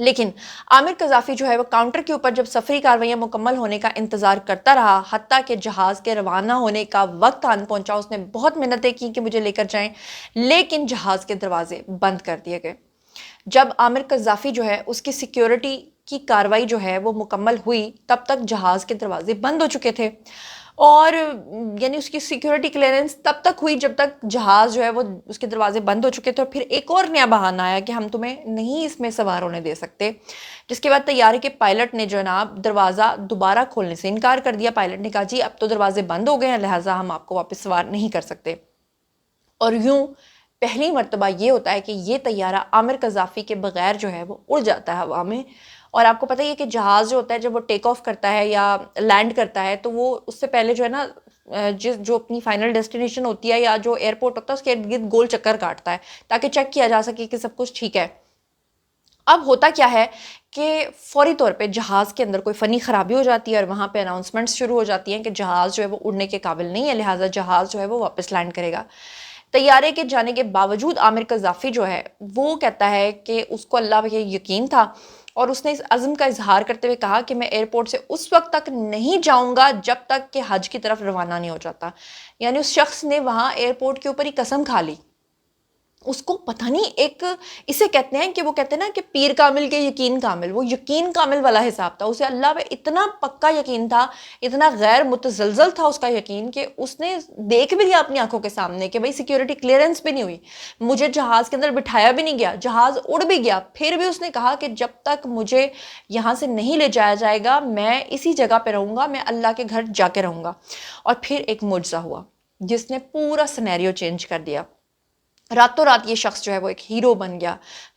لیکن عامر قذافی جو ہے وہ کاؤنٹر کے اوپر جب سفری کارروائیاں مکمل ہونے کا انتظار کرتا رہا، حتیٰ کہ جہاز کے روانہ ہونے کا وقت آن پہنچا، اس نے بہت محنتیں کی کہ مجھے لے کر جائیں، لیکن جہاز کے دروازے بند کر دیے گئے۔ جب عامر قذافی جو ہے اس کی سیکیورٹی کی کاروائی جو ہے وہ مکمل ہوئی، تب تک جہاز کے دروازے بند ہو چکے تھے، اور یعنی اس کی سیکیورٹی کلیئرنس تب تک ہوئی جب تک جہاز جو ہے وہ اس کے دروازے بند ہو چکے تھے، اور پھر ایک اور نیا بہانہ آیا کہ ہم تمہیں نہیں اس میں سوار ہونے دے سکتے، جس کے بعد طیارے کے پائلٹ نے جناب دروازہ دوبارہ کھولنے سے انکار کر دیا۔ پائلٹ نے کہا جی اب تو دروازے بند ہو گئے ہیں، لہٰذا ہم آپ کو واپس سوار نہیں کر سکتے۔ اور یوں پہلی مرتبہ یہ ہوتا ہے کہ یہ طیارہ عامر قذافی کے بغیر جو ہے وہ اڑ جاتا ہے ہوا میں۔ اور آپ کو پتہ ہی ہے کہ جہاز جو ہوتا ہے جب وہ ٹیک آف کرتا ہے یا لینڈ کرتا ہے تو وہ اس سے پہلے جو ہے نا جو اپنی فائنل ڈیسٹینیشن ہوتی ہے یا جو ایئرپورٹ ہوتا ہے اس کے ارد گرد گول چکر کاٹتا ہے تاکہ چیک کیا جا سکے کہ سب کچھ ٹھیک ہے۔ اب ہوتا کیا ہے کہ فوری طور پہ جہاز کے اندر کوئی فنی خرابی ہو جاتی ہے، اور وہاں پہ اناؤنسمنٹس شروع ہو جاتی ہیں کہ جہاز جو ہے وہ اڑنے کے قابل نہیں ہے، لہٰذا جہاز جو ہے وہ واپس لینڈ کرے گا۔ طیارے کے جانے کے باوجود عامر قذافی جو ہے وہ کہتا ہے کہ اس کو اللہ پہ یقین تھا، اور اس نے اس عزم کا اظہار کرتے ہوئے کہا کہ میں ایئرپورٹ سے اس وقت تک نہیں جاؤں گا جب تک کہ حج کی طرف روانہ نہیں ہو جاتا۔ یعنی اس شخص نے وہاں ایئرپورٹ کے اوپر ہی قسم کھا لی۔ اس کو پتہ نہیں ایک اسے کہتے ہیں کہ وہ کہتے ہیں نا کہ پیر کامل کے یقین کامل، وہ یقین کامل والا حساب تھا، اسے اللہ پہ اتنا پکا یقین تھا، اتنا غیر متزلزل تھا اس کا یقین کہ اس نے دیکھ بھی لیا اپنی آنکھوں کے سامنے کہ بھائی سیکیورٹی کلیئرنس بھی نہیں ہوئی، مجھے جہاز کے اندر بٹھایا بھی نہیں گیا، جہاز اڑ بھی گیا، پھر بھی اس نے کہا کہ جب تک مجھے یہاں سے نہیں لے جایا جائے گا میں اسی جگہ پہ رہوں گا، میں اللہ کے گھر جا کے رہوں گا۔ اور پھر ایک معجزہ ہوا جس نے پورا سینیریو چینج کر دیا۔ راتوں رات یہ شخص جو ہے وہ ایک ہیرو بن گیا،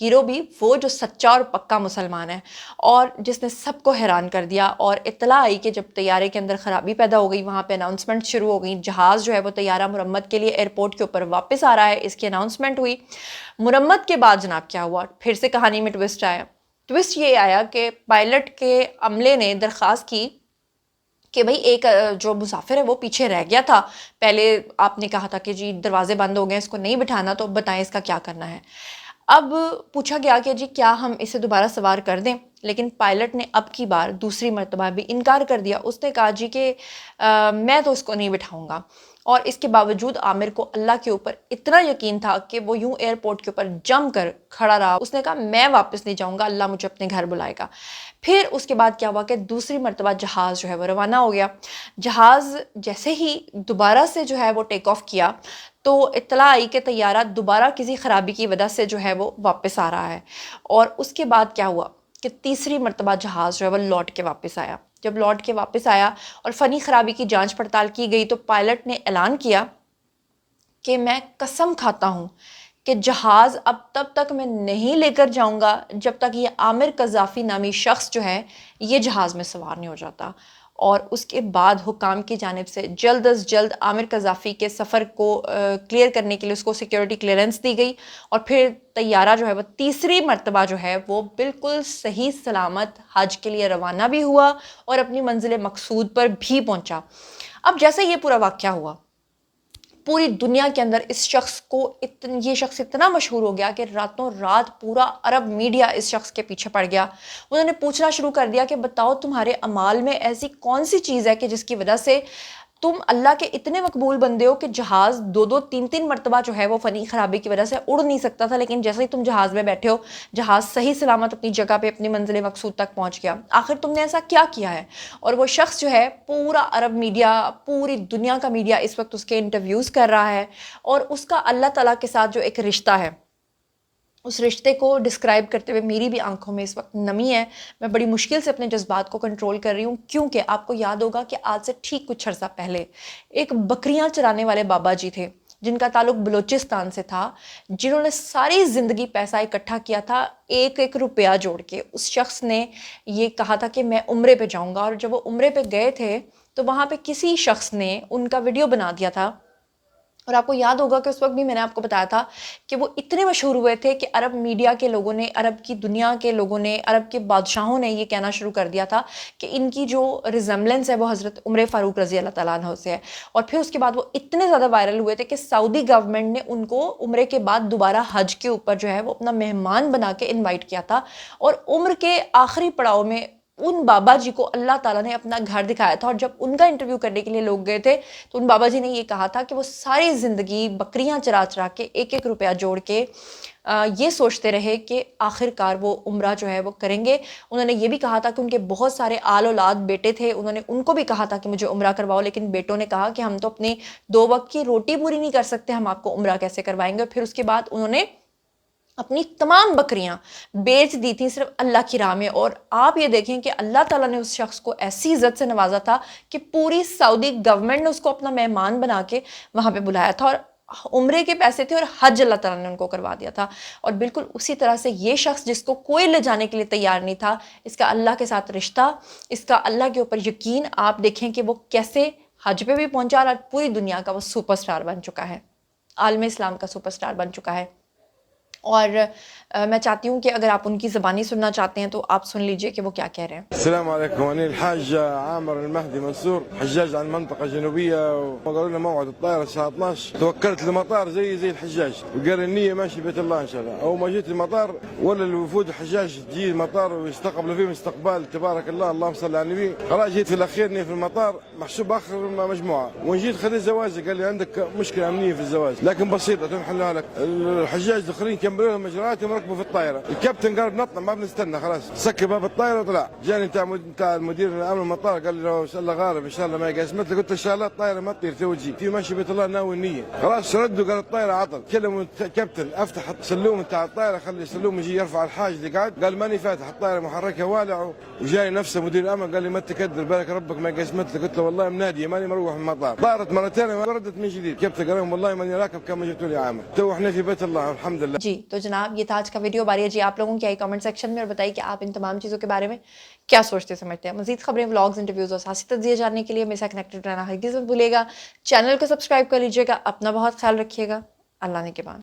ہیرو بھی وہ جو سچا اور پکا مسلمان ہے، اور جس نے سب کو حیران کر دیا۔ اور اطلاع آئی کہ جب طیارے کے اندر خرابی پیدا ہو گئی، وہاں پہ اناؤنسمنٹ شروع ہو گئی، جہاز جو ہے وہ طیارہ مرمت کے لیے ایئرپورٹ کے اوپر واپس آ رہا ہے، اس کی اناؤنسمنٹ ہوئی۔ مرمت کے بعد جناب کیا ہوا، پھر سے کہانی میں ٹوسٹ آیا۔ ٹوسٹ یہ آیا کہ پائلٹ کے عملے نے درخواست کی کہ بھئی ایک جو مسافر ہے وہ پیچھے رہ گیا تھا، پہلے آپ نے کہا تھا کہ جی دروازے بند ہو گئے، اس کو نہیں بٹھانا، تو بتائیں اس کا کیا کرنا ہے۔ اب پوچھا گیا کہ جی کیا ہم اسے دوبارہ سوار کر دیں، لیکن پائلٹ نے اب کی بار دوسری مرتبہ بھی انکار کر دیا۔ اس نے کہا جی کہ میں تو اس کو نہیں بٹھاؤں گا، اور اس کے باوجود عامر کو اللہ کے اوپر اتنا یقین تھا کہ وہ یوں ایئرپورٹ کے اوپر جم کر کھڑا رہا، اس نے کہا میں واپس نہیں جاؤں گا، اللہ مجھے اپنے گھر بلائے گا۔ پھر اس کے بعد کیا ہوا کہ دوسری مرتبہ جہاز جو ہے وہ روانہ ہو گیا۔ جہاز جیسے ہی دوبارہ سے جو ہے وہ ٹیک آف کیا تو اطلاع آئی کہ طیارہ دوبارہ کسی خرابی کی وجہ سے جو ہے وہ واپس آ رہا ہے۔ اور اس کے بعد کیا ہوا کہ تیسری مرتبہ جہاز جو ہے وہ لوٹ کے واپس آیا۔ جب لوٹ کے واپس آیا اور فنی خرابی کی جانچ پڑتال کی گئی تو پائلٹ نے اعلان کیا کہ میں قسم کھاتا ہوں کہ جہاز اب تب تک میں نہیں لے کر جاؤں گا جب تک یہ عامر قذافی نامی شخص جو ہے یہ جہاز میں سوار نہیں ہو جاتا۔ اور اس کے بعد حکام کی جانب سے جلد از جلد عامر قذافی کے سفر کو کلیئر کرنے کے لیے اس کو سیکیورٹی کلیئرنس دی گئی، اور پھر طیارہ جو ہے وہ تیسری مرتبہ جو ہے وہ بالکل صحیح سلامت حج کے لیے روانہ بھی ہوا اور اپنی منزل مقصود پر بھی پہنچا۔ اب جیسے یہ پورا واقعہ ہوا، پوری دنیا کے اندر اس شخص کو یہ شخص اتنا مشہور ہو گیا کہ راتوں رات پورا عرب میڈیا اس شخص کے پیچھے پڑ گیا۔ انہوں نے پوچھنا شروع کر دیا کہ بتاؤ تمہارے اعمال میں ایسی کون سی چیز ہے کہ جس کی وجہ سے تم اللہ کے اتنے مقبول بندے ہو کہ جہاز دو دو تین تین مرتبہ جو ہے وہ فنی خرابی کی وجہ سے اڑ نہیں سکتا تھا، لیکن جیسے ہی تم جہاز میں بیٹھے ہو جہاز صحیح سلامت اپنی جگہ پہ اپنی منزل مقصود تک پہنچ گیا، آخر تم نے ایسا کیا کیا ہے؟ اور وہ شخص جو ہے پورا عرب میڈیا، پوری دنیا کا میڈیا اس وقت اس کے انٹرویوز کر رہا ہے، اور اس کا اللہ تعالیٰ کے ساتھ جو ایک رشتہ ہے اس رشتے کو ڈسکرائب کرتے ہوئے میری بھی آنکھوں میں اس وقت نمی ہے۔ میں بڑی مشکل سے اپنے جذبات کو کنٹرول کر رہی ہوں، کیونکہ آپ کو یاد ہوگا کہ آج سے ٹھیک کچھ عرصہ پہلے ایک بکریاں چرانے والے بابا جی تھے جن کا تعلق بلوچستان سے تھا، جنہوں نے ساری زندگی پیسہ اکٹھا کیا تھا ایک ایک روپیہ جوڑ کے۔ اس شخص نے یہ کہا تھا کہ میں عمرے پہ جاؤں گا، اور جب وہ عمرے پہ گئے تھے تو وہاں پہ کسی شخص نے ان کا ویڈیو بنا دیا تھا اور آپ کو یاد ہوگا کہ اس وقت بھی میں نے آپ کو بتایا تھا کہ وہ اتنے مشہور ہوئے تھے کہ عرب میڈیا کے لوگوں نے، عرب کی دنیا کے لوگوں نے، عرب کے بادشاہوں نے یہ کہنا شروع کر دیا تھا کہ ان کی جو ریزمبلنس ہے وہ حضرت عمر فاروق رضی اللہ تعالیٰ عنہ سے ہے. اور پھر اس کے بعد وہ اتنے زیادہ وائرل ہوئے تھے کہ سعودی گورنمنٹ نے ان کو عمرے کے بعد دوبارہ حج کے اوپر جو ہے وہ اپنا مہمان بنا کے انوائٹ کیا تھا. اور عمر کے آخری پڑاؤ میں ان بابا جی کو اللہ تعالیٰ نے اپنا گھر دکھایا تھا. اور جب ان کا انٹرویو کرنے کے لیے لوگ گئے تھے تو ان بابا جی نے یہ کہا تھا کہ وہ ساری زندگی بکریاں چرا چرا کے 1-1 روپیہ جوڑ کے یہ سوچتے رہے کہ آخر کار وہ عمرہ جو ہے وہ کریں گے. انہوں نے یہ بھی کہا تھا کہ ان کے بہت سارے آل اولاد بیٹے تھے، انہوں نے ان کو بھی کہا تھا کہ مجھے عمرہ کرواؤ، لیکن بیٹوں نے کہا کہ ہم تو اپنی 2 وقت کی روٹی پوری نہیں کر سکتے، ہم آپ کو عمرہ کیسے کروائیں گے. پھر اس کے بعد انہوں نے اپنی تمام بکریاں بیچ دی تھیں صرف اللہ کی راہ میں. اور آپ یہ دیکھیں کہ اللہ تعالیٰ نے اس شخص کو ایسی عزت سے نوازا تھا کہ پوری سعودی گورنمنٹ نے اس کو اپنا مہمان بنا کے وہاں پہ بلایا تھا، اور عمرے کے پیسے تھے اور حج اللہ تعالیٰ نے ان کو کروا دیا تھا. اور بالکل اسی طرح سے یہ شخص جس کو کوئی لے جانے کے لیے تیار نہیں تھا، اس کا اللہ کے ساتھ رشتہ، اس کا اللہ کے اوپر یقین، آپ دیکھیں کہ وہ کیسے حج پہ بھی پہنچا اور پوری دنیا کا وہ سپر سٹار بن چکا ہے، عالم اسلام کا سپر سٹار بن چکا ہے. اور میں چاہتی ہوں کہ اگر آپ ان کی زبانی سننا چاہتے ہیں تو آپ سن لیجئے کہ وہ کیا کہہ رہے ہیں. السلام عليكم، أنا الحاج عامر المهدي منصور، حجاج عن المنطقة الجنوبية، وقالوا لنا موعد الطائرة الساعة 12. توكلت للمطار زي الحجاج، وقال النية ماشي بيت الله إن شاء الله. أول ما جيت المطار ولا الوفود الحجاج تجي المطار ويستقبلوا فيهم استقبال تبارك الله، اللهم صل على النبي. خلاص جيت في الأخير في المطار محسوب آخر مجموعة، وجيت خذيت زواجي، قال لي عندك مشكلة أمنية في الزواج لكن بسيطة تنحلها لك. الحجاج الآخرين كملوا لهم إجراءاتهم وركبوا في الطائرة. الكابتن قال بنطلع ما بنستنى، خلاص سكر باب الطائرة وطلع. جاني بتاع المدير الامن المطار قال لي ان شاء الله غالب ان شاء الله ما يقسمت لي. قلت ان شاء الله الطائره ما تطير توجي في ماشي بيت الله ناوي النيه. خلاص ردوا قال الطائره عطل. كلموا الكابتن افتح السلوم بتاع الطائره، خلي السلوم يجي يرفع الحاج اللي قاعد. قال ماني فاتح الطائره محركها والع. وجاي نفسه مدير الامن قال لي ما تكدر بالك ربك ما قسمت لي. قلت له والله مناديه ماني مروح من المطار. طارت مرتين وردت من جديد. الكابتن قال لهم والله ماني راكب كما جبتوا لي عامر. تو احنا في بيت الله الحمد لله. جی تو جناب یہ تھا آج کا ویڈیو. باری ہے جی آپ لوگوں کی آئی کامنٹ سیکشن میں، اور بتائیے کہ آپ ان تمام چیزوں کے بارے میں کیا سوچتے سمجھتے ہیں. مزید خبریں، ولاگز، انٹرویوز اور سیاسی تجزیے جاننے کے لیے میرے ساتھ کنیکٹڈ رہنا ہرگز مت بھولیے گا. چینل کو سبسکرائب کر لیجیے گا. اپنا بہت خیال رکھیے گا. اللہ نے کے بعد.